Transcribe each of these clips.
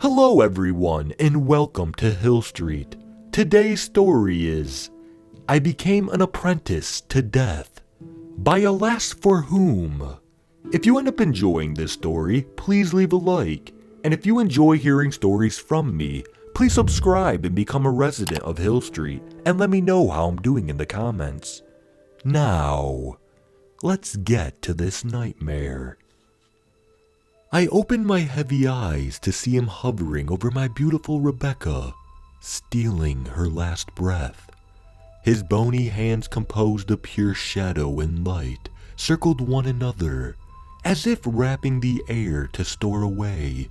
Hello everyone and welcome to Hill Street. Today's story is I Became an Apprentice to Death by Alas For Whom. If you end up enjoying this story, please leave a like. And if you enjoy hearing stories from me, please subscribe and become a resident of Hill Street and let me know how I'm doing in the comments. Now, let's get to this nightmare. I opened my heavy eyes to see him hovering over my beautiful Rebecca, stealing her last breath. His bony hands composed of pure shadow and light circled one another, as if wrapping the air to store away,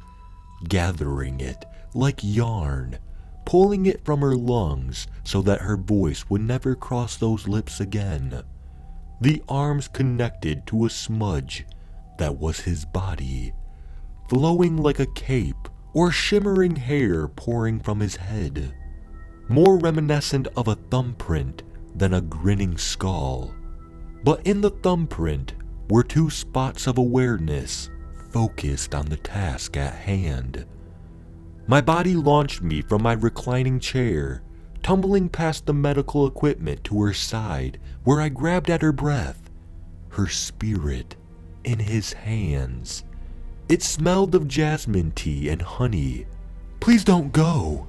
gathering it like yarn, pulling it from her lungs so that her voice would never cross those lips again. The arms connected to a smudge that was his body, flowing like a cape or shimmering hair pouring from his head, more reminiscent of a thumbprint than a grinning skull. But in the thumbprint were two spots of awareness focused on the task at hand. My body launched me from my reclining chair, tumbling past the medical equipment to her side, where I grabbed at her breath, her spirit in his hands. It smelled of jasmine tea and honey. Please don't go.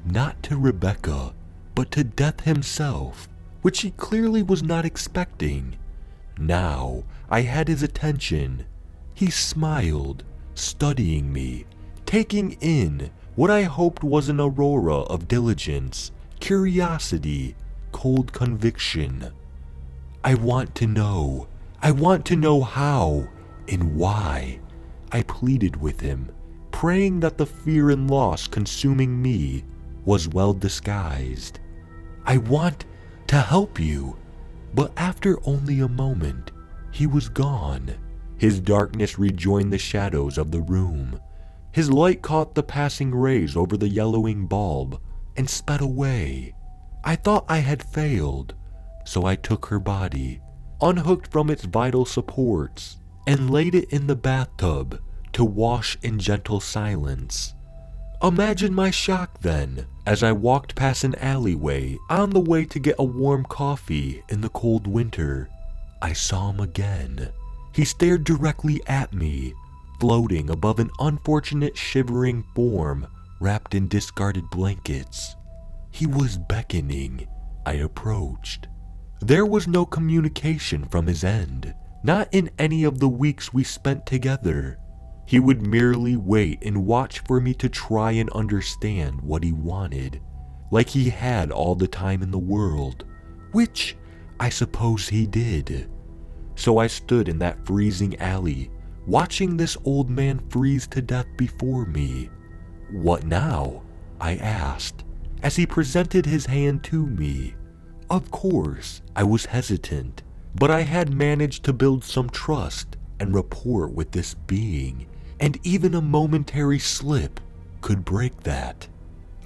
Not to Rebecca, but to Death himself, which she clearly was not expecting. Now I had his attention. He smiled, studying me, taking in what I hoped was an aurora of diligence, curiosity, cold conviction. I want to know how and why. I pleaded with him, praying that the fear and loss consuming me was well disguised. I want to help you. But after only a moment, he was gone. His darkness rejoined the shadows of the room. His light caught the passing rays over the yellowing bulb and sped away. I thought I had failed, so I took her body, unhooked from its vital supports, and laid it in the bathtub to wash in gentle silence. Imagine my shock then, as I walked past an alleyway on the way to get a warm coffee in the cold winter. I saw him again. He stared directly at me, floating above an unfortunate shivering form wrapped in discarded blankets. He was beckoning. I approached. There was no communication from his end, not in any of the weeks we spent together. He would merely wait and watch for me to try and understand what he wanted, like he had all the time in the world, which I suppose he did. So I stood in that freezing alley, watching this old man freeze to death before me. What now? I asked, as he presented his hand to me. Of course, I was hesitant, but I had managed to build some trust and rapport with this being, and even a momentary slip could break that.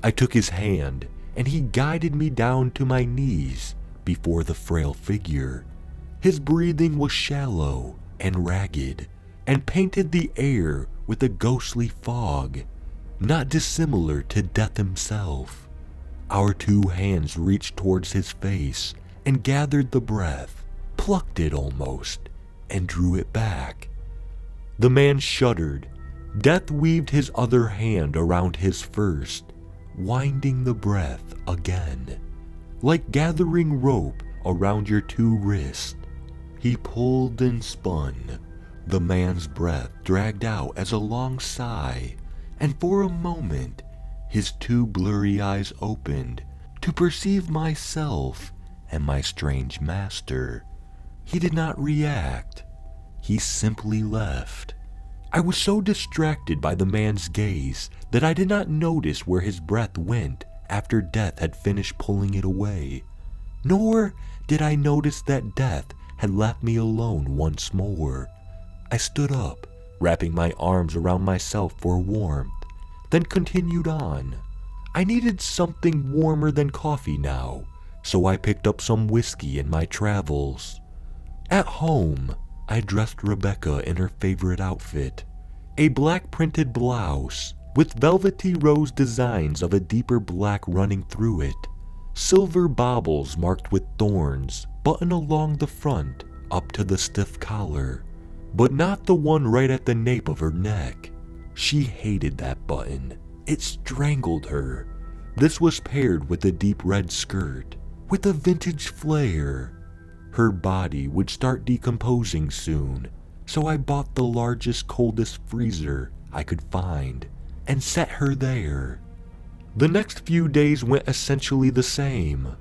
I took his hand, and he guided me down to my knees before the frail figure. His breathing was shallow and ragged, and painted the air with a ghostly fog, not dissimilar to Death himself. Our two hands reached towards his face and gathered the breath, plucked it almost, and drew it back. The man shuddered. Death weaved his other hand around his first, winding the breath again, like gathering rope around your two wrists. He pulled and spun. The man's breath dragged out as a long sigh, and for a moment, his two blurry eyes opened to perceive myself and my strange master. He did not react. He simply left. I was so distracted by the man's gaze that I did not notice where his breath went after Death had finished pulling it away. Nor did I notice that Death had left me alone once more. I stood up, wrapping my arms around myself for warmth, then continued on. I needed something warmer than coffee now, so I picked up some whiskey in my travels. At home, I dressed Rebecca in her favorite outfit, a black printed blouse with velvety rose designs of a deeper black running through it. Silver baubles marked with thorns button along the front up to the stiff collar, but not the one right at the nape of her neck. She hated that button. It strangled her. This was paired with a deep red skirt, with a vintage flair. Her body would start decomposing soon, so I bought the largest, coldest freezer I could find and set her there. The next few days went essentially the same.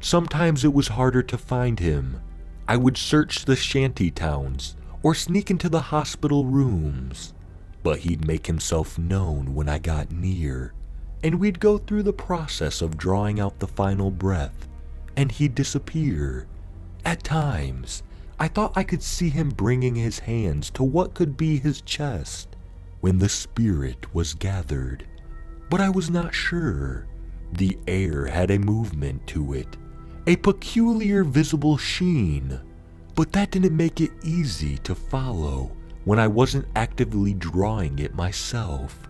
Sometimes it was harder to find him. I would search the shanty towns or sneak into the hospital rooms, but he'd make himself known when I got near, and we'd go through the process of drawing out the final breath, and he'd disappear. At times, I thought I could see him bringing his hands to what could be his chest when the spirit was gathered, but I was not sure. The air had a movement to it, a peculiar visible sheen, but that didn't make it easy to follow when I wasn't actively drawing it myself.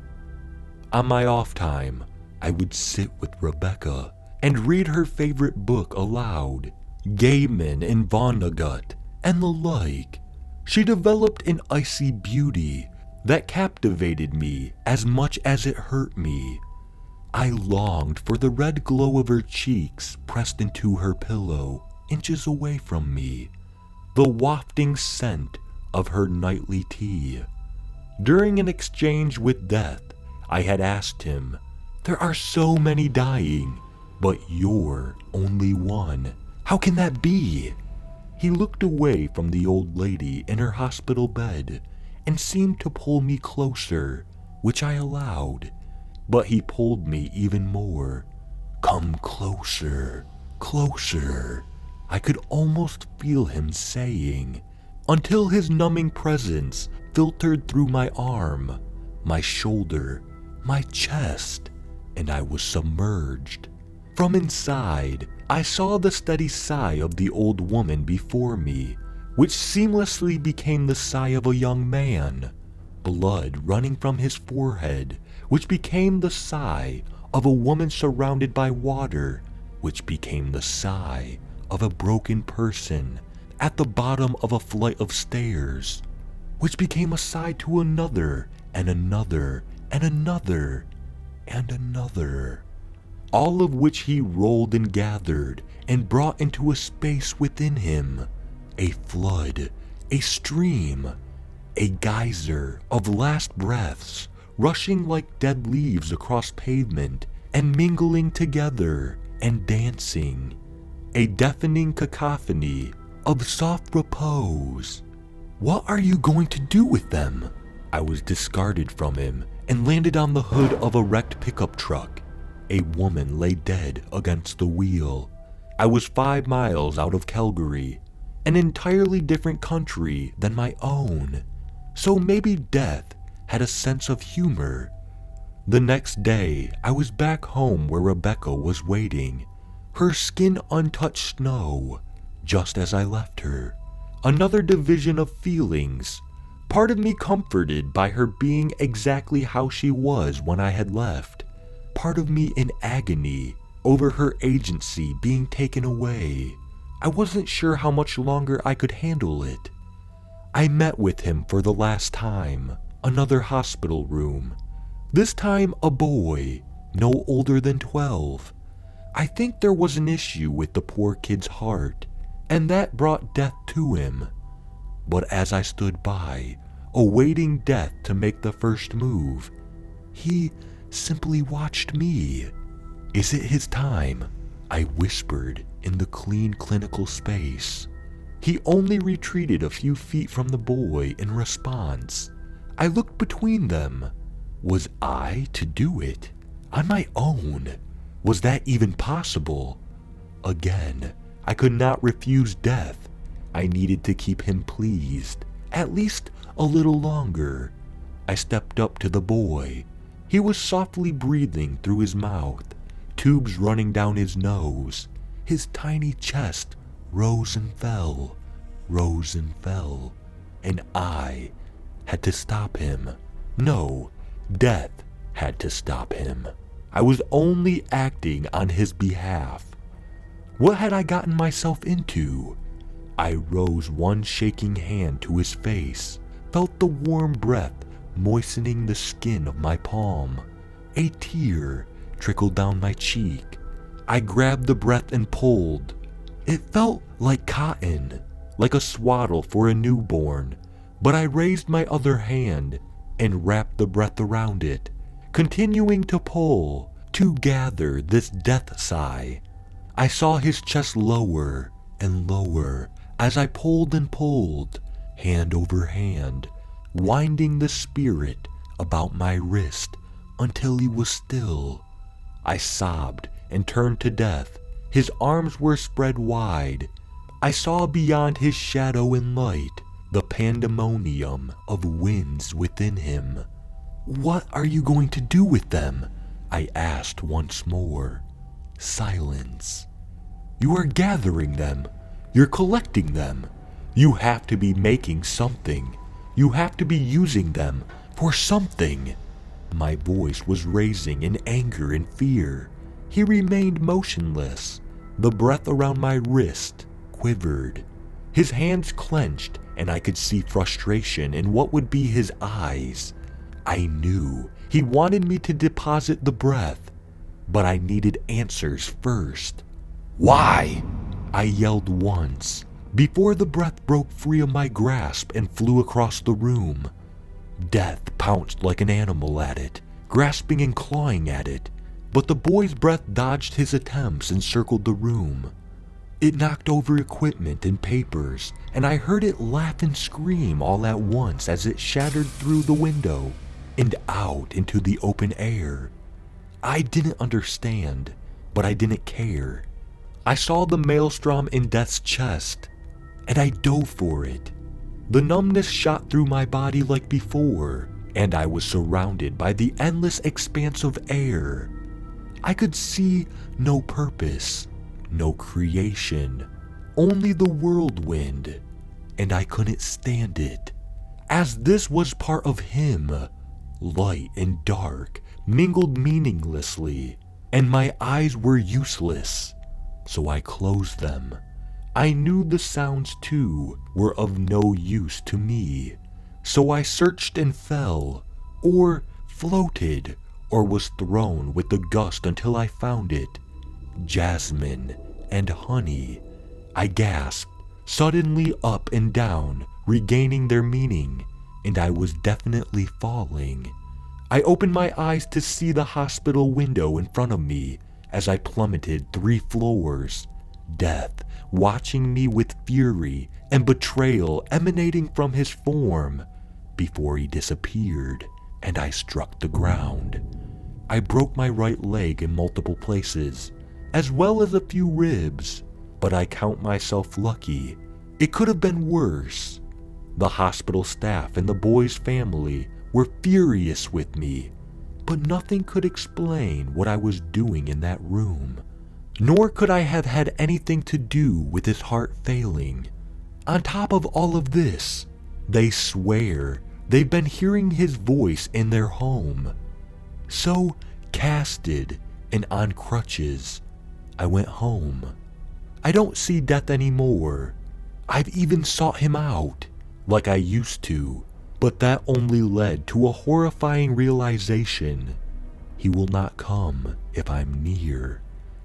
On my off time, I would sit with Rebecca and read her favorite book aloud, Gaiman and Vonnegut and the like. She developed an icy beauty that captivated me as much as it hurt me. I longed for the red glow of her cheeks pressed into her pillow, inches away from me, the wafting scent of her nightly tea. During an exchange with death, I had asked him, "There are so many dying, but you're only one. How can that be?" He looked away from the old lady in her hospital bed and seemed to pull me closer, which I allowed, but he pulled me even more. "Come closer, closer," I could almost feel him saying, until his numbing presence filtered through my arm, my shoulder, my chest, and I was submerged. From inside, I saw the steady sigh of the old woman before me, which seamlessly became the sigh of a young man, blood running from his forehead, which became the sigh of a woman surrounded by water, which became the sigh of a broken person at the bottom of a flight of stairs, which became a sigh to another and another and another and another, all of which he rolled and gathered and brought into a space within him, a flood, a stream, a geyser of last breaths rushing like dead leaves across pavement and mingling together and dancing, a deafening cacophony of soft repose. "What are you going to do with them?" I was discarded from him and landed on the hood of a wrecked pickup truck. A woman lay dead against the wheel. I was 5 miles out of Calgary, an entirely different country than my own, so maybe death had a sense of humor. The next day, I was back home where Rebecca was waiting, her skin untouched snow, just as I left her. Another division of feelings, part of me comforted by her being exactly how she was when I had left, part of me in agony over her agency being taken away. I wasn't sure how much longer I could handle it. I met with him for the last time, another hospital room. This time a boy, no older than 12. I think there was an issue with the poor kid's heart, and that brought death to him. But as I stood by, awaiting death to make the first move, he simply watched me. "Is it his time?" I whispered in the clean clinical space. He only retreated a few feet from the boy in response. I looked between them. Was I to do it? On my own? Was that even possible? Again, I could not refuse death. I needed to keep him pleased, at least a little longer. I stepped up to the boy. He was softly breathing through his mouth, tubes running down his nose. His tiny chest rose and fell, and I had to stop him. No, death had to stop him. I was only acting on his behalf. What had I gotten myself into? I rose one shaking hand to his face, felt the warm breath moistening the skin of my palm. A tear trickled down my cheek. I grabbed the breath and pulled. It felt like cotton, like a swaddle for a newborn, but I raised my other hand and wrapped the breath around it, continuing to pull, to gather this death sigh. I saw his chest lower and lower as I pulled and pulled, hand over hand, winding the spirit about my wrist until he was still. I sobbed and turned to death. His arms were spread wide. I saw beyond his shadow and light the pandemonium of winds within him. "What are you going to do with them?" I asked once more. Silence. "You are gathering them. You're collecting them. You have to be making something. You have to be using them for something." My voice was raising in anger and fear. He remained motionless. The breath around my wrist quivered. His hands clenched, and I could see frustration in what would be his eyes. I knew he wanted me to deposit the breath, but I needed answers first. "Why?" I yelled once, before the breath broke free of my grasp and flew across the room. Death pounced like an animal at it, grasping and clawing at it, but the boy's breath dodged his attempts and circled the room. It knocked over equipment and papers, and I heard it laugh and scream all at once as it shattered through the window and out into the open air. I didn't understand, but I didn't care. I saw the maelstrom in Death's chest, and I dove for it. The numbness shot through my body like before, and I was surrounded by the endless expanse of air. I could see no purpose, no creation, only the whirlwind, and I couldn't stand it. As this was part of him, light and dark mingled meaninglessly, and my eyes were useless, so I closed them. I knew the sounds too were of no use to me, so I searched and fell, or floated, or was thrown with the gust until I found it. Jasmine and honey. I gasped, suddenly up and down, regaining their meaning, and I was definitely falling. I opened my eyes to see the hospital window in front of me as I plummeted 3 floors. Death watching me with fury and betrayal emanating from his form before he disappeared and I struck the ground. I broke my right leg in multiple places, as well as a few ribs, but I count myself lucky. It could have been worse. The hospital staff and the boy's family were furious with me, but nothing could explain what I was doing in that room. Nor could I have had anything to do with his heart failing. On top of all of this, they swear they've been hearing his voice in their home. So, casted and on crutches, I went home. I don't see Death anymore. I've even sought him out, like I used to, but that only led to a horrifying realization. He will not come if I'm near.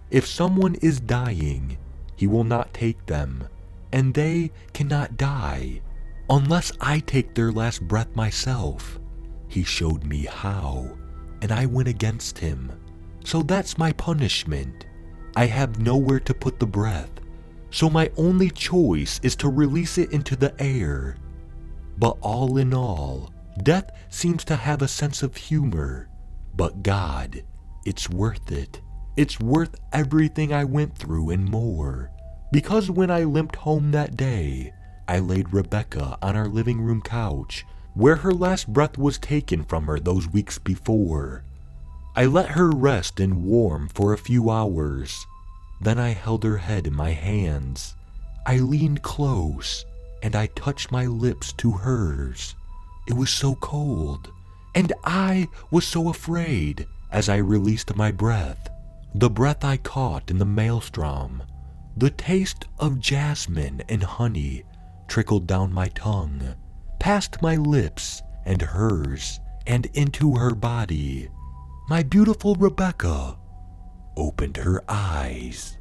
If someone is dying, he will not take them, and they cannot die unless I take their last breath myself. He showed me how, and I went against him. So that's my punishment. I have nowhere to put the breath, so my only choice is to release it into the air. But all in all, Death seems to have a sense of humor. But God, it's worth it. It's worth everything I went through and more. Because when I limped home that day, I laid Rebecca on our living room couch, where her last breath was taken from her those weeks before. I let her rest and warm for a few hours. Then I held her head in my hands. I leaned close, and I touched my lips to hers. It was so cold, And I was so afraid as I released my breath, the breath I caught in the maelstrom. The taste of jasmine and honey trickled down my tongue, past my lips and hers, and into her body. My beautiful Rebecca opened her eyes.